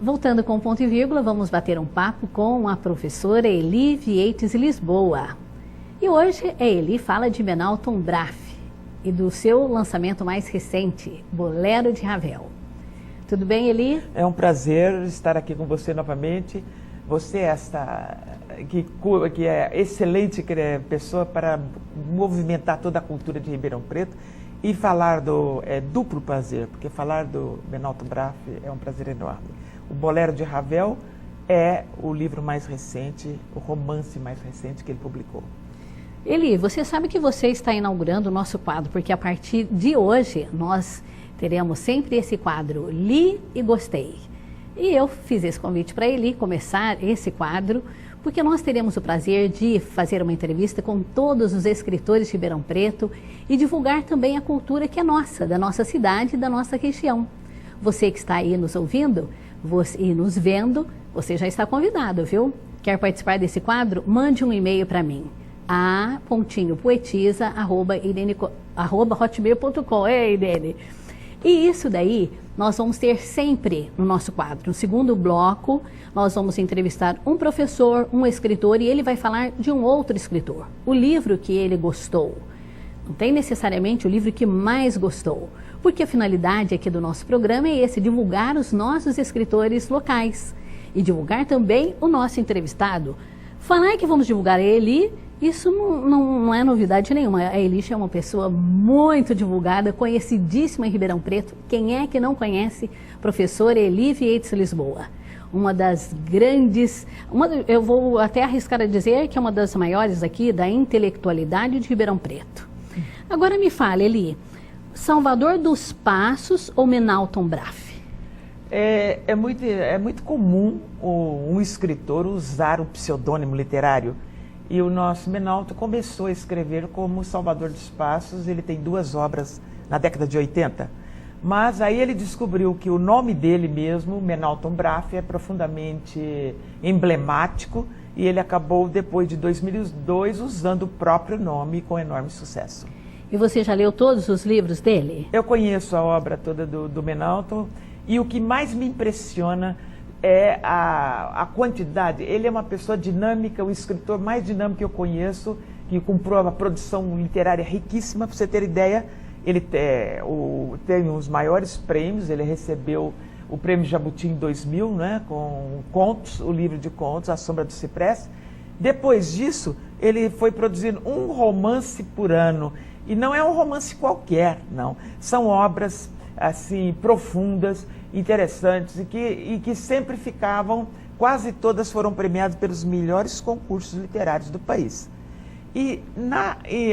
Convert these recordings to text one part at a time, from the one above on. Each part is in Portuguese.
Voltando com ponto e vírgula, vamos bater um papo com a professora Eli Vieites Lisboa. E hoje a Eli fala de Menalton Braff e do seu lançamento mais recente, Bolero de Ravel. Tudo bem, Eli? É um prazer estar aqui com você novamente. Você que é excelente pessoa para movimentar toda a cultura de Ribeirão Preto e falar duplo prazer, porque falar do Menalton Braff é um prazer enorme. O Bolero de Ravel é o livro mais recente, o romance mais recente que ele publicou. Eli, você sabe que você está inaugurando o nosso quadro, porque a partir de hoje nós teremos sempre esse quadro Li e Gostei. E eu fiz esse convite para Eli começar esse quadro, porque nós teremos o prazer de fazer uma entrevista com todos os escritores de Ribeirão Preto e divulgar também a cultura que é nossa, da nossa cidade e da nossa região. Você que está aí nos ouvindo e nos vendo, você já está convidado, viu? Quer participar desse quadro? Mande um e-mail para mim, a.poetisa@hotmail.com. Ei, Irene! E isso daí nós vamos ter sempre no nosso quadro. No segundo bloco, nós vamos entrevistar um professor, um escritor, e ele vai falar de um outro escritor. O livro que ele gostou. Não tem necessariamente o livro que mais gostou, porque a finalidade aqui do nosso programa é divulgar os nossos escritores locais e divulgar também o nosso entrevistado. Falar que vamos divulgar ele, isso não é novidade nenhuma. A Eli é uma pessoa muito divulgada, conhecidíssima em Ribeirão Preto. Quem é que não conhece professora Eli Vieites Lisboa? Uma das grandes, eu vou até arriscar a dizer que é uma das maiores aqui da intelectualidade de Ribeirão Preto. Agora me fale, Eli, Salvador dos Passos ou Menalton Braff? É muito comum um escritor usar o pseudônimo literário. E o nosso Menalton começou a escrever como Salvador dos Passos. Ele tem 2 obras na década de 80. Mas aí ele descobriu que o nome dele mesmo, Menalton Braff, é profundamente emblemático. E ele acabou, depois de 2002, usando o próprio nome com enorme sucesso. E você já leu todos os livros dele? Eu conheço a obra toda do Menalton. E o que mais me impressiona é a quantidade. Ele é uma pessoa dinâmica, o escritor mais dinâmico que eu conheço, que comprou uma produção literária riquíssima. Para você ter ideia, ele tem os maiores prêmios. Ele recebeu o Prêmio Jabuti em 2000, né, com contos, o livro de contos, A Sombra do Cipreste. Depois disso, ele foi produzindo um romance por ano. E não é um romance qualquer, não. São obras assim profundas, interessantes e que sempre ficavam, quase todas foram premiadas pelos melhores concursos literários do país. E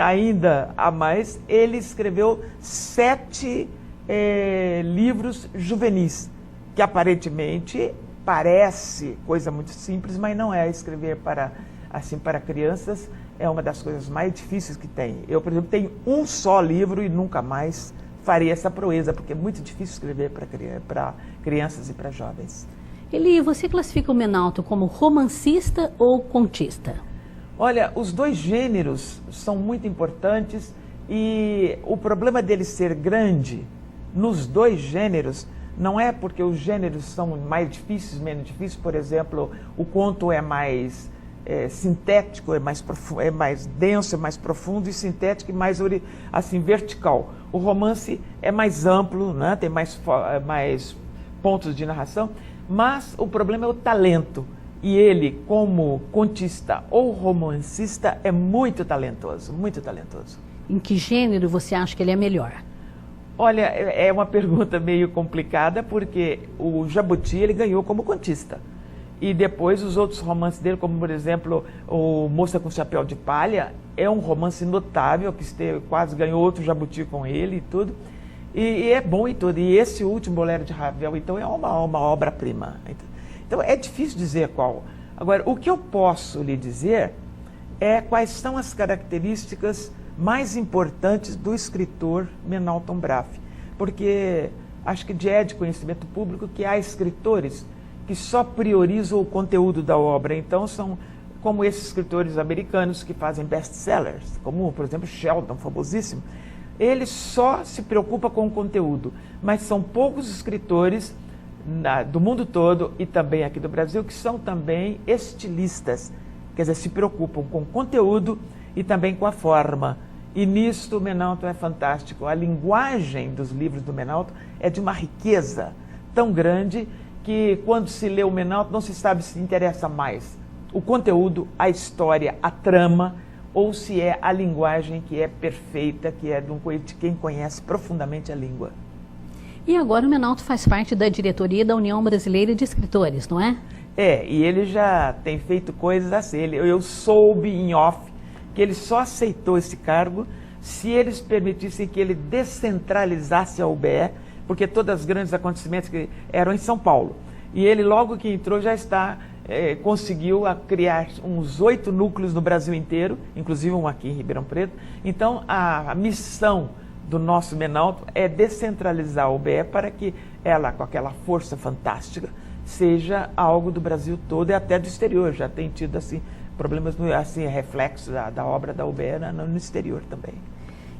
ainda a mais, ele escreveu 7 livros juvenis, que aparentemente parece coisa muito simples, mas não é. Escrever para crianças é uma das coisas mais difíceis que tem. Eu, por exemplo, tenho um só livro e nunca mais faria essa proeza, porque é muito difícil escrever para crianças e para jovens. Eli, você classifica o Menalton como romancista ou contista? Olha, os 2 gêneros são muito importantes e o problema dele ser grande nos 2 gêneros não é porque os gêneros são mais difíceis, menos difíceis. Por exemplo, o conto é mais sintético, é mais denso, é mais profundo, e sintético e mais assim, vertical. O romance é mais amplo, né? Tem mais pontos de narração, mas o problema é o talento. E ele, como contista ou romancista, é muito talentoso, muito talentoso. Em que gênero você acha que ele é melhor? Olha, é uma pergunta meio complicada, porque o Jabuti ele ganhou como contista. E depois os outros romances dele, como por exemplo o Moça com Chapéu de Palha, é um romance notável, que quase ganhou outro Jabuti com ele e tudo. E é bom e tudo. E esse último Bolero de Ravel, então, é uma obra-prima. Então é difícil dizer qual. Agora, o que eu posso lhe dizer é quais são as características mais importantes do escritor Menalton Braff. Porque acho que é de conhecimento público que há escritores que só priorizam o conteúdo da obra. Então são como esses escritores americanos que fazem best-sellers, como por exemplo Sheldon, famosíssimo. Ele só se preocupa com o conteúdo, mas são poucos escritores do mundo todo e também aqui do Brasil, que são também estilistas, quer dizer, se preocupam com o conteúdo e também com a forma. E nisto o Menalto é fantástico. A linguagem dos livros do Menalto é de uma riqueza tão grande que quando se lê o Menalto não se sabe se interessa mais o conteúdo, a história, a trama, ou se é a linguagem que é perfeita, que é de quem conhece profundamente a língua. E agora o Menalto faz parte da diretoria da União Brasileira de Escritores, não é? É, e ele já tem feito coisas assim. Eu soube em off que ele só aceitou esse cargo se eles permitissem que ele descentralizasse a UBE, porque todos os grandes acontecimentos que eram em São Paulo. E ele, logo que entrou, já conseguiu criar uns 8 núcleos no Brasil inteiro, inclusive um aqui em Ribeirão Preto. Então, a missão do nosso Menalto é descentralizar a UBE para que ela, com aquela força fantástica, seja algo do Brasil todo e até do exterior. Já tem tido assim, problemas, assim, reflexos da obra da UBE no exterior também.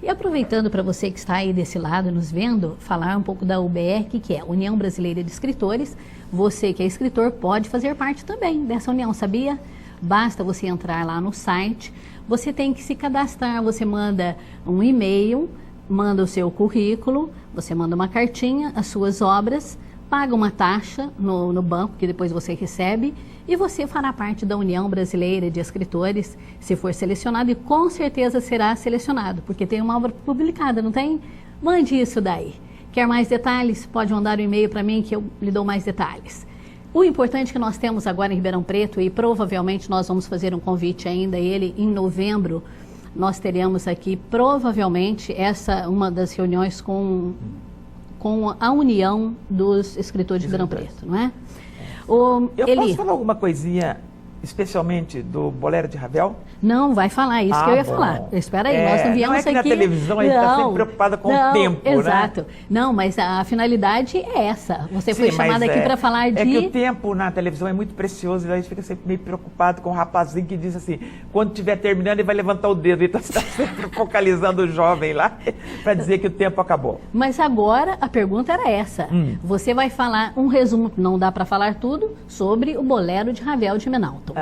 E aproveitando para você que está aí desse lado nos vendo, falar um pouco da UBE, que é União Brasileira de Escritores. Você que é escritor pode fazer parte também dessa união, sabia? Basta você entrar lá no site, você tem que se cadastrar, você manda um e-mail, manda o seu currículo, você manda uma cartinha, as suas obras, paga uma taxa no banco que depois você recebe e você fará parte da União Brasileira de Escritores, se for selecionado, e com certeza será selecionado, porque tem uma obra publicada, não tem? Mande isso daí. Quer mais detalhes? Pode mandar um e-mail para mim que eu lhe dou mais detalhes. O importante que nós temos agora em Ribeirão Preto, e provavelmente nós vamos fazer um convite ainda a ele em novembro, nós teremos aqui provavelmente uma das reuniões com a União dos Escritores de Ribeirão Preto, não é? Posso falar alguma coisinha, especialmente do Bolero de Ravel? Não, vai falar isso que eu ia falar. Espera aí, nós não viemos aqui... Não é que na televisão a gente está sempre preocupada com o tempo, exato. Né? Não, mas a finalidade é essa. Você foi chamada aqui para falar de... É que o tempo na televisão é muito precioso e a gente fica sempre meio preocupado com o rapazinho que diz assim, quando estiver terminando ele vai levantar o dedo. Então você está sempre focalizando o jovem lá para dizer que o tempo acabou. Mas agora a pergunta era essa. Você vai falar um resumo, não dá para falar tudo, sobre o Bolero de Ravel de Menalto.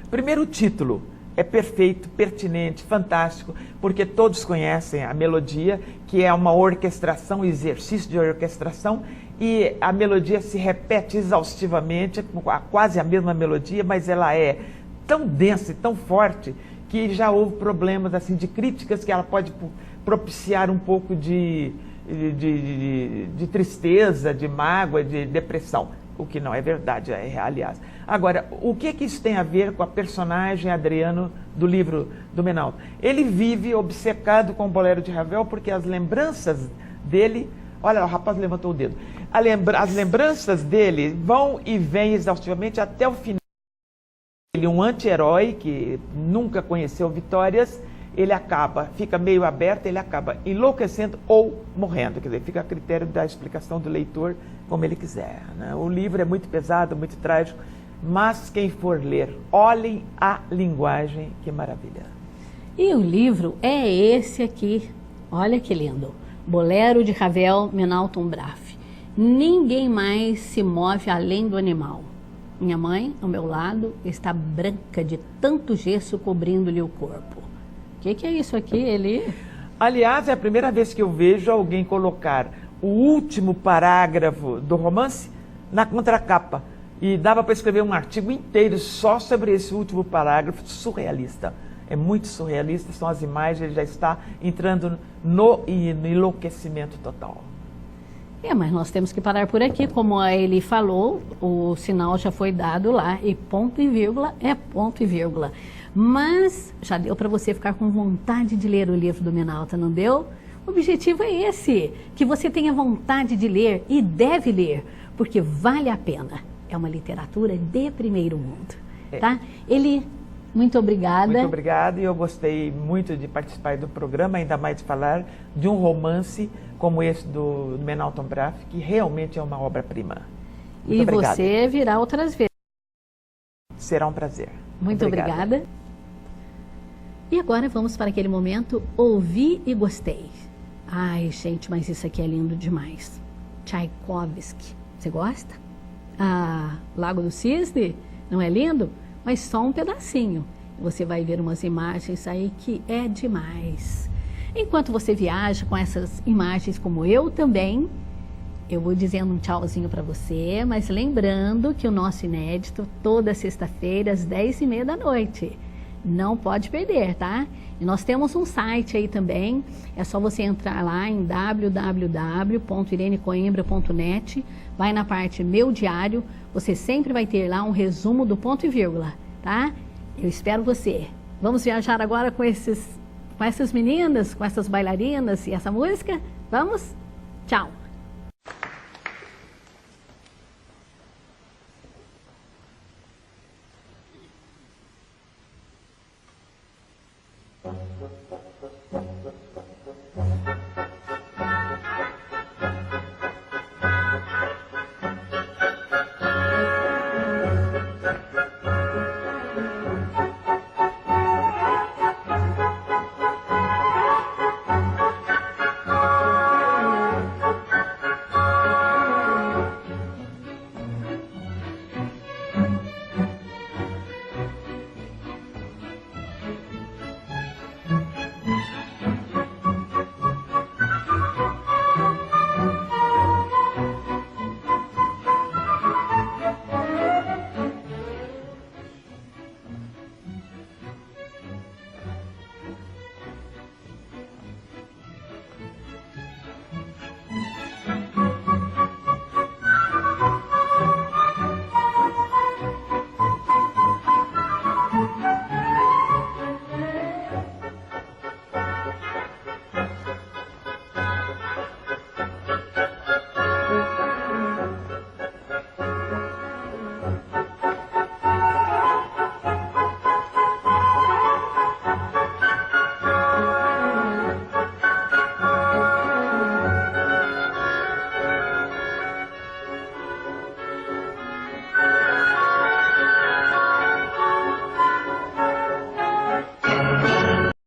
Primeiro, o título é perfeito, pertinente, fantástico, porque todos conhecem a melodia, que é uma orquestração, exercício de orquestração, e a melodia se repete exaustivamente, quase a mesma melodia, mas ela é tão densa e tão forte que já houve problemas assim, de críticas que ela pode propiciar um pouco de tristeza, de mágoa, de depressão. O que não é verdade, aliás. Agora, o que isso tem a ver com a personagem Adriano do livro do Menalto? Ele vive obcecado com o Bolero de Ravel porque as lembranças dele... Olha, o rapaz levantou o dedo. As lembranças dele vão e vêm exaustivamente até o final. Ele é um anti-herói que nunca conheceu vitórias, ele fica meio aberto, ele acaba enlouquecendo ou morrendo. Quer dizer, fica a critério da explicação do leitor, como ele quiser, né? O livro é muito pesado, muito trágico, mas quem for ler, olhem a linguagem, que maravilha. E o livro é esse aqui, olha que lindo. Bolero de Ravel, Menalto Umbraff. Ninguém mais se move além do animal. Minha mãe, ao meu lado, está branca de tanto gesso cobrindo-lhe o corpo. O que é isso aqui, Eli? Aliás, é a primeira vez que eu vejo alguém colocar o último parágrafo do romance na contracapa. E dava para escrever um artigo inteiro só sobre esse último parágrafo, surrealista. É muito surrealista, são as imagens, ele já está entrando no enlouquecimento total. Mas nós temos que parar por aqui, como ele falou, o sinal já foi dado lá, e ponto e vírgula é ponto e vírgula. Mas já deu para você ficar com vontade de ler o livro do Menalto, não deu? O objetivo é esse, que você tenha vontade de ler e deve ler, porque vale a pena. É uma literatura de primeiro mundo, tá? Eli, muito obrigada. Muito obrigado, e eu gostei muito de participar do programa, ainda mais de falar de um romance como esse do Menalto Umbraff, que realmente é uma obra-prima. E obrigado. Você virá outras vezes. Será um prazer. Muito obrigada. E agora vamos para aquele momento, ouvi e gostei. Ai, gente, mas isso aqui é lindo demais. Tchaikovsky. Você gosta? a Lago do Cisne, não é lindo? Mas só um pedacinho. Você vai ver umas imagens aí que é demais. Enquanto você viaja com essas imagens como eu também, eu vou dizendo um tchauzinho para você, mas lembrando que o nosso inédito toda sexta-feira às 10h30 da noite. Não pode perder, tá? E nós temos um site aí também, é só você entrar lá em www.irenecoimbra.net, vai na parte Meu Diário, você sempre vai ter lá um resumo do ponto e vírgula, tá? Eu espero você. Vamos viajar agora com essas meninas, com essas bailarinas e essa música? Vamos? Tchau!